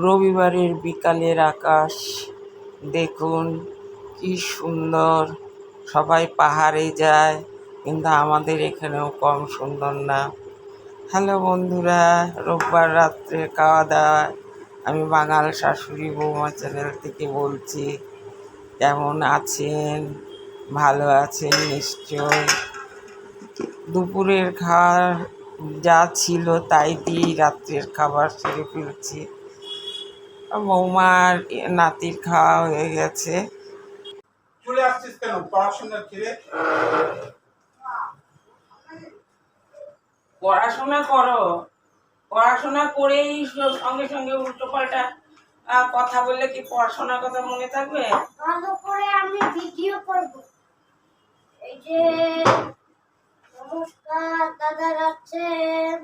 রবিবারের বিকালের আকাশ দেখুন কি সুন্দর। সবাই পাহাড়ে যায়, কিন্তু আমাদের এখানেও কম সুন্দর না। হ্যালো বন্ধুরা, রোববার রাত্রে খাওয়া দাওয়া আমি বাঙাল শাশুড়ি বৌমা চ্যানেল থেকে বলছি। কেমন আছেন? ভালো আছেন নিশ্চয়। দুপুরের খাবার যা ছিল তাই দিয়েই রাত্রের খাবার সেরে ফেলছি। বৌমার নাতির খাওয়া হয়ে গেছে। চলে আসছিস কেন পড়াশোনা ছেড়ে? পড়াশোনা করো, পড়াশোনা করেই সঙ্গে সঙ্গে উল্টো পাল্টা কথা বললে কি পড়াশোনার কথা মনে থাকবে? ভালো করে আমি ভিডিও করব। এই যে নমস্কার, দাদা আছেন।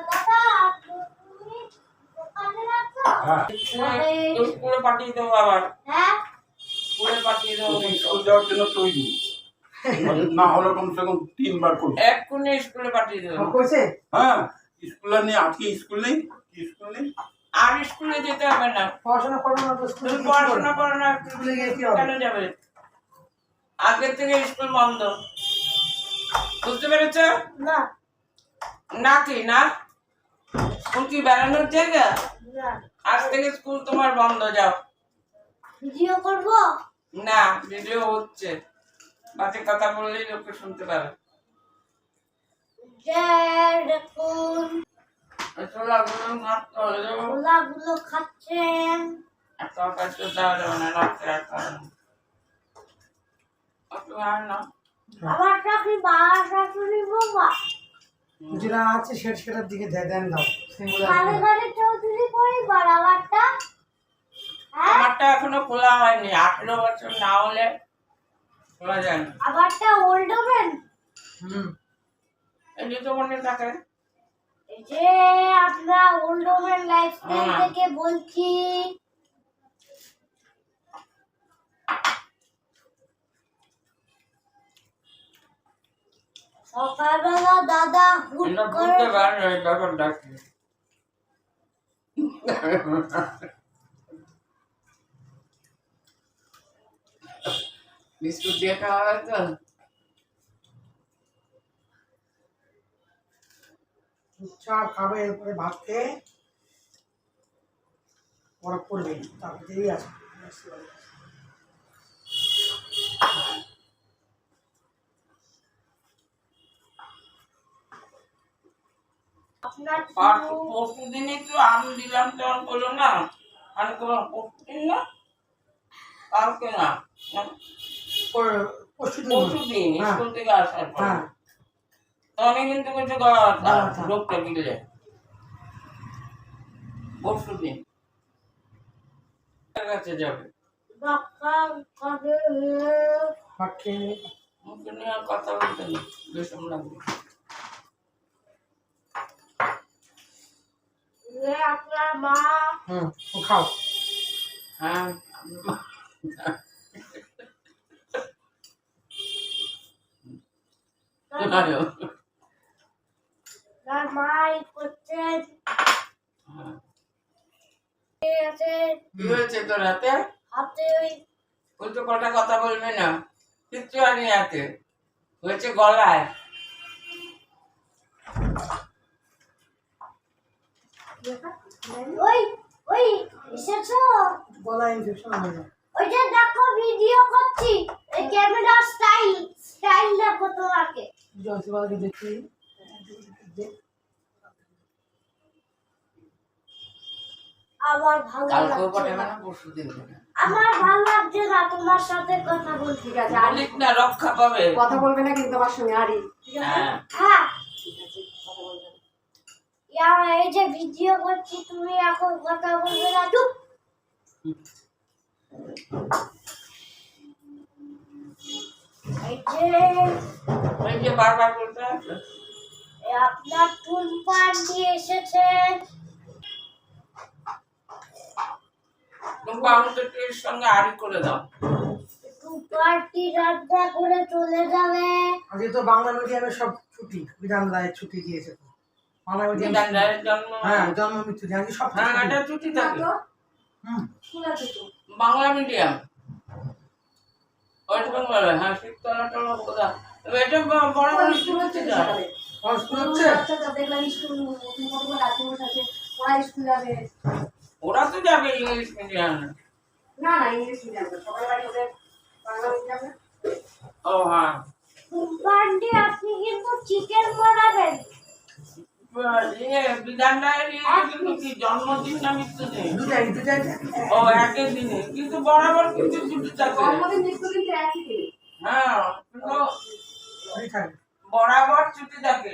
দাদা তুমি দোকানে আছো? স্কুলে পাঠিয়ে দেবো আবার। হ্যাঁ, স্কুলে পাঠিয়ে দেবো। স্কুল যাওয়ার জন্য তৈরি না হলে কমসে কম 3 বার করবে। এক্ষুনি স্কুলে পাঠিয়ে দেবো। হ্যাঁ, স্কুল নেই, আজকে স্কুল নেই। স্কুল নেই আর স্কুলে যেতে হবে না। পড়াশোনা করো না তো তুমি স্কুলে পড়াশোনা করো না, স্কুলে গিয়ে কি হবে? কেন যাবে? আগের থেকে স্কুল বন্ধ, বুঝতে পেরেছ? না না কি না? স্কুল কি বেড়ানোর জায়গা? না, আজ থেকে স্কুল তোমার বন্ধ, যাও। ভিডিও করব। না, ভিডিও হচ্ছে, বাকি কথা বললেই লোকে শুনতে পাবে। যে দেখুন ছোলাগুলো মারতে হলে ছোলাগুলো খাচ্ছেন। এত কাছে দেওয়া যাবে না, রাত্রে আর খাবে না। আর না, আমার চাকরি মা শাশুড়ি বাবা যেটা আছে সেটার দিকে ধ্যান দাও। ঘরে ঘরে চৌধুরী পরিবার। আমারটা হ্যাঁ, আমারটা এখনো খোলা হয়নি। 18 বছর না হলে খোলা যায় না। আমারটা ওল্ড ওম্যান। এই যে তো মনে থাকে। এই যে আমরা ওল্ড ওম্যান লাইফস্টাইল থেকে বলছি। সকালবেলা দাদা হুট এটা করে বুঝতে পারে না এই ব্যাপারটা কি। বিস্কুট দিয়ে খাওয়া হয় তো। চা খাবে, এরপরে ভাত খেয়ে ওরা করবে, তারপরে দেরি আছে। আপনার পরশু দিন একটু আম দিলাম, তখন বললো না আমি তোমার পরশুদিন না, কালকে না, পরশু পরশু দিন হ্যাঁ। স্কুল থেকে আসার পর হ্যাঁ, তখন কিন্তু কিছু লোকটা দিলে পরশু দিন কাছে যাবে। ডাক্তার কাছে ভাত খেয়ে মুখে নিয়ে আর কথা বলতে না, বিষম লাগবে। আপনার মা ও খাও। হ্যাঁ, আপনার মাই করছেন। কি হয়েছে তোর হাতে? হাতে ওই তো কটা কথা বলবে না, কিচ্ছু আর নেই হাতে, হয়েছে গলায়। ওই ওই এসেছো? গলা ইনফেকশন হয়ে যায়। ওই যে দেখো ভিডিও করছি, এই ক্যামেরা স্টাইল স্টাইল দেখো তোমাকে। জয়সবালকে দেখি আমার ভালো কালকেও লাগছে পাঠাবে না। না, পরশু দিন পাঠাবে। আমার ভালো লাগছে না তোমার সাথে কথা বলতে। ঠিক আছে, বলিস না, রক্ষা পাবে। কথা বলবে না কিন্তু আমার সঙ্গে আরই, ঠিক আছে? হ্যাঁ, হ্যাঁ, ঠিক আছে, কথা বলবে না। এই যে ভিডিও করছি, তুমি এখন কথা বলবে না। চুপ। এই যে বারবার বলতে আছে। আপনার টুলপান নিয়ে এসেছেন। তুমি আমাদের সঙ্গে আড়ি করে দাও। টুলপানটি রান্না করে চলে যাবে। আজকে তো বাংলা মিডিয়ামে সব ছুটি, বিধান রায় ছুটি দিয়েছে তো। মামাই ওই যে বিধানদারের জন্ম। হ্যাঁ জন্ম মৃত্যু দিয়ে আজকে সব হ্যাঁ, কিছু এটা ছুটি না থাকে। তো হুম স্কুল আছে তো বাংলা মিডিয়াম, ওয়েস্ট বেঙ্গলে। হ্যাঁ, শীততলাটা কোথা, এটা বড় বড় স্কুল হচ্ছে ছুটি যায়। সকালে আর স্কুল হচ্ছে আচ্ছা আচ্ছা দেখলাম স্কুল কতগুলো রাজমহল আছে ওরা স্কুল যাবে ওরা তো যাবে ইংলিশ মিডিয়ামে। না না ইংলিশ মিডিয়াম সবাই বাড়ি ওদের বাংলা মিডিয়াম ও হ্যাঁ, বান্টি আপনি কিন্তু চিকেন বানাবেন। বিধানদারের কিন্তু কি জন্মদিন না মৃত্যুদিন? দুটাই ও একই দিনে, কিন্তু বরাবর কিন্তু ছুটি থাকে। জন্মদিন মৃত্যু কিন্তু একই দিন হ্যাঁ, কিন্তু ওই থাকে বরাবর ছুটি থাকে।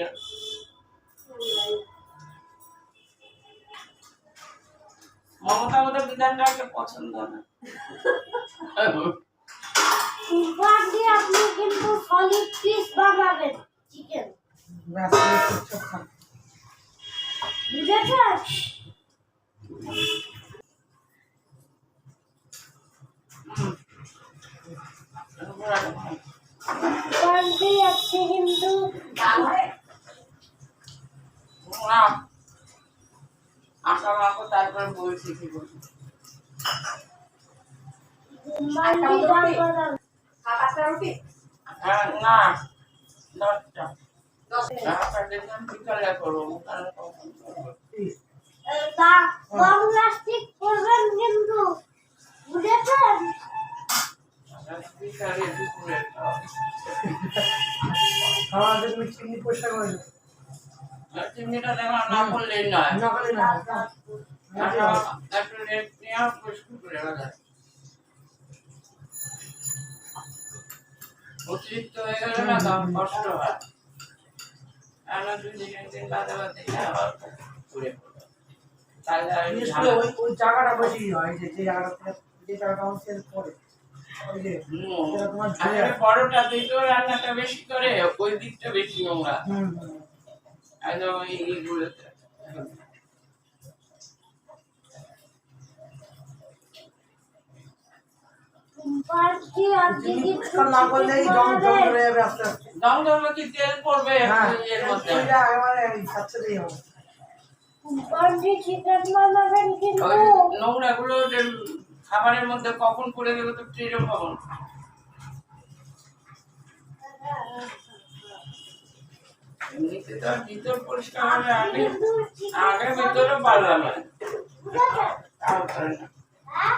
মমতা বোধহয় বিধানদারকে পছন্দ না। বান্টি আপনি কিন্তু সলিড পিস বানাবেন চিকেন, ব্যাস চুপচাপ খান বুঝেছেন? বান্টি আপনি কিন্তু আঁকা মাখো, তারপরে বলছি কি বলছি। বান্টি ডাল বানাবেন। পাঁচটা রুটি হ্যাঁ, না 10টা। 10 টাকা দেখলাম বিকালে করবো, তাহলে কখন করবো? তা কম প্লাস্টিক করবেন কিন্তু, বুঝেছেন? বিকালে দুপুরে খাওয়া। খাওয়া দেখবি চিনি পয়সা করে দেবে। চিমনিটা দেখা না করলেই নয়। না করে না একটু রেট নেওয়া পরিষ্কার করে রাখা। অতিরিক্ত হয়ে গেলে না তখন কষ্ট হয়। আর দুই দিন বাদে বাদে আবার ঘুরে পড়বে। তাহলে আর বিশেষ করে ঝামেলা। ওই জায়গাটা বেশি হয় যে জায়গাটা যে জায়গাটা আমার সেল করে ওই যে সেটা তোমার ঝুলে আসলে বড়টা দিকেও রান্নাটা বেশি করে, ওই দিকটা বেশি নোংরা। হুম একদম ওই ইগুলোতে। বান্টি আপনি চিনি কিন্তু পরিষ্কার না করলে এই জং জং বানাবেন। ধরে যাবে আস্তে আস্তে দম ধরলে কি তেল পড়বে হ্যাঁ এর মধ্যে? ওইটা একেবারে সাচ্ছেই হবে বান্টি চিকেন বানাবেন কিন্তু। ওই নোংরা গুলো খাবারের মধ্যে কখন পড়ে গেলে তো টেরও পাবো না। এমনিতে তো আর ভিতর পরিষ্কার হবে আগে, আগে ভিতরে পারলাম না। বুঝেছেন? তাও পারে না। হ্যাঁ?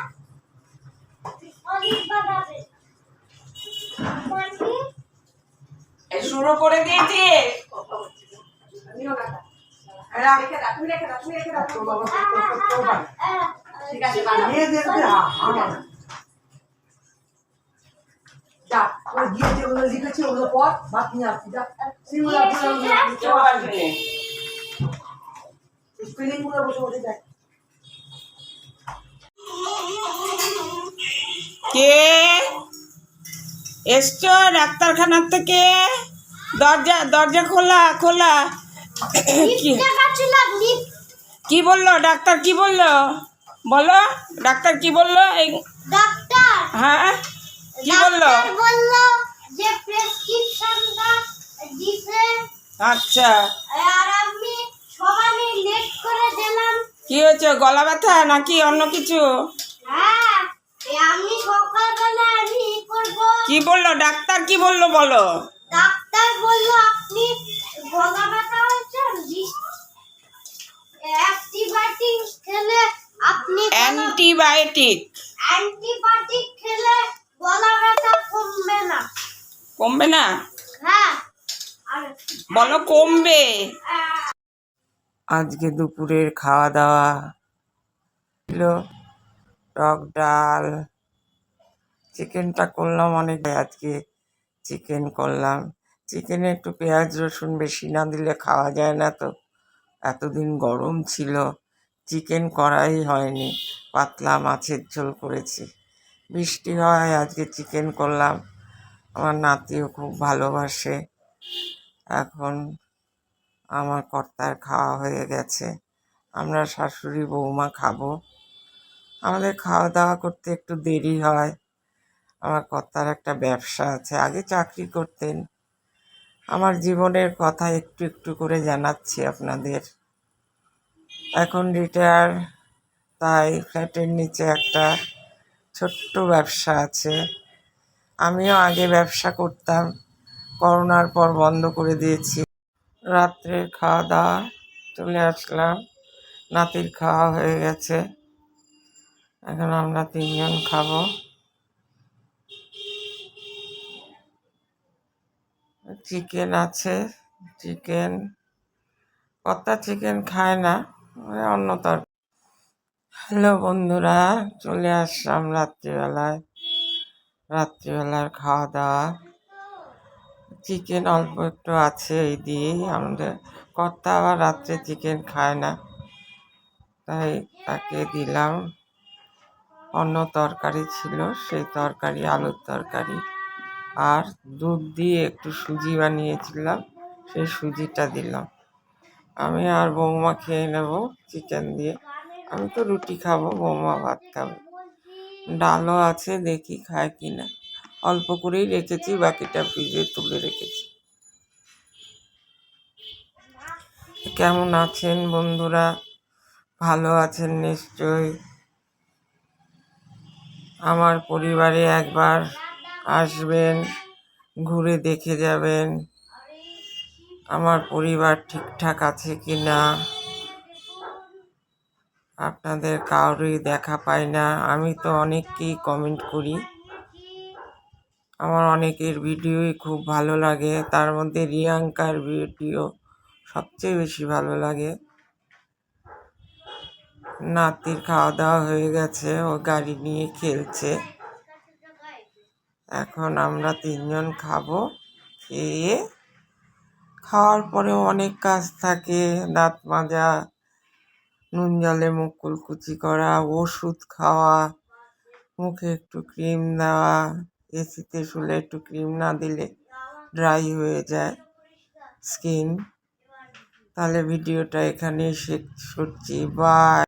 সলিড বানাবেন। বান্টি এই শুরু করে দিয়েছি। কথা হচ্ছে আমিও না এরা রেখে দাও তুমি রেখে দাও তুমি রেখে দাও তো বাবা তো পারে ঠিক আছে বানাও মেয়েদেরকে আমার যা ওই গিয়ে যেগুলো লিখেছি ওগুলো পর ভাত নিয়ে আসছি যা সিগুলো কেউ আসেনি। স্পেলিং গুলো বসে বসে দেখ কে এসছো ডাক্তারখানার থেকে? দরজা দরজা খোলা খোলা। কি দেখাচ্ছিলাম লিফট। কি বললো ডাক্তার? কি বললো বলো, ডাক্তার কি বললো? এই ডাক্তার হ্যাঁ, কি বললো? ডাক্তার বলল যে প্রেসক্রিপশনটা দিতে, আচ্ছা, আর আমি সকালে লেট করে দিলাম। কি হয়েছে? গলা ব্যথা নাকি অন্য কিছু? হ্যাঁ, আমি সকালবেলা আমি করব। কি বললো ডাক্তার? কি বললো বলো? ডাক্তার বলল আপনি গলা ব্যথা হয়েছে, অ্যান্টিবায়োটিক খেলে আপনি অ্যান্টিবায়োটিক অ্যান্টিবায়োটিক খেলে গলা ব্যথা কমবে না। কমবে না? হ্যাঁ, আর বলো কমবে। আহ, আজকে দুপুরের খাওয়া দাওয়া ছিল টক ডাল, চিকেনটা করলাম অনেক, আজকে চিকেন করলাম। চিকেনে একটু পেঁয়াজ রসুন বেশি না দিলে খাওয়া যায় না তো, এতদিন গরম ছিল চিকেন করাই হয়নি, পাতলা মাছের ঝোল করেছি। বৃষ্টি হয়, আজকে চিকেন করলাম। আমার নাতিও খুব ভালোবাসে। এখন আমার কর্তার খাওয়া হয়ে গেছে, আমরা শাশুড়ি বৌমা খাবো। আমাদের খাওয়া দাওয়া করতে একটু দেরি হয়। আমার কর্তার একটা ব্যবসা আছে, আগে চাকরি করতেন, আমার জীবনের কথা একটু একটু করে জানাচ্ছি আপনাদের। এখন রিটায়ার, তাই ফ্ল্যাটের নিচে একটা ছোট্ট ব্যবসা আছে। আমিও আগে ব্যবসা করতাম, করোনার পর বন্ধ করে দিয়েছি। রাত্রের খাওয়া দাওয়া চলে আসলাম, নাতির খাওয়া হয়ে গেছে, এখন আমরা 3জন খাবো। চিকেন আছে, চিকেন কর্তা চিকেন খায় না, ওই অন্য তরকারি। হ্যালো বন্ধুরা, চলে আসলাম রাত্রিবেলার খাওয়া দাওয়া। চিকেন অল্প একটু আছে, এই দিয়েই আমাদের কর্তা আবার রাত্রে চিকেন খায় না, তাই তাকে দিলাম। অন্য তরকারি ছিল, সেই তরকারি আলুর তরকারি, আর দুধ দিয়ে একটু সুজি বানিয়েছিলাম, সেই সুজিটা দিলাম। আমি আর বৌমা খেয়ে নেব চিকেন দিয়ে। আমি তো রুটি খাবো, বৌমা ভাত খাবে। ডালও আছে, দেখি খায় কিনা। অল্প করেই রেখেছি, বাকিটা ফ্রিজে তুলে রেখেছি। কেমন আছেন বন্ধুরা? ভালো আছেন নিশ্চয়ই। আমার পরিবারে একবার আসবেন, ঘুরে দেখে যাবেন আমার পরিবার ঠিকঠাক আছে কিনা। আপনাদের কারোরই দেখা পাই না। আমি তো অনেককেই কমেন্ট করি, আমার অনেকের ভিডিওই খুব ভালো লাগে, তার মধ্যে রিয়াঙ্কার ভিডিও সবচেয়ে বেশি ভালো লাগে। নাতির খাওয়া দাওয়া হয়ে গেছে, ও গাড়ি নিয়ে খেলছে। এখন আমরা 3জন খাবো। খেয়ে খাওয়ার পরেও অনেক কাজ থাকে, দাঁত মাজা, নুন জলে মুখ কুলকুচি করা, ওষুধ খাওয়া, মুখে একটু ক্রিম দেওয়া। এসিতে শুলে একটু ক্রিম না দিলে ড্রাই হয়ে যায় স্কিন। তাহলে ভিডিওটা এখানেই শেষ করছি, বাই।